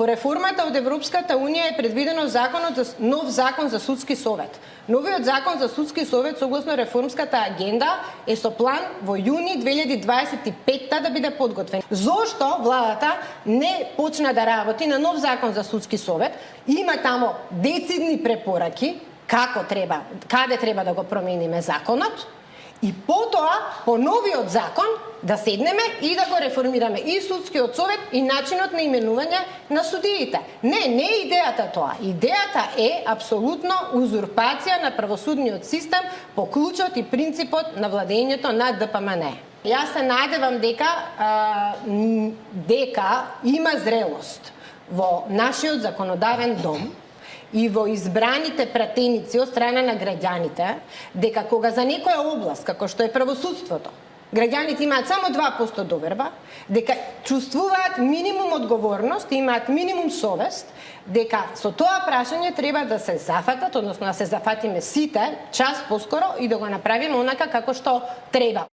По реформата од Европската Унија е предвидено нов закон за судски совет. Новиот закон за судски совет согласно реформската агенда е со план во јуни 2025 да биде подготвен. Зошто владата не почна да работи на нов закон за судски совет? Има тамо децидни препораки каде треба да го промениме законот, и потоа, по новиот закон, да седнеме и да го реформираме и судскиот совет и начинот на именување на судиите. Не е идејата тоа. Идејата е апсолутно узурпација на правосудниот систем по клучот и принципот на владењето на ДПМН. Јас се надевам дека има зрелост во нашиот законодавен дом и во избраните пратеници од страна на граѓаните, дека кога за некоја област, како што е правосудството, граѓаните имаат само 2% доверба, дека чувствуваат минимум одговорност, имаат минимум совест, дека со тоа прашање треба да се зафатат, односно да се зафатиме сите час поскоро и да го направиме онака како што треба.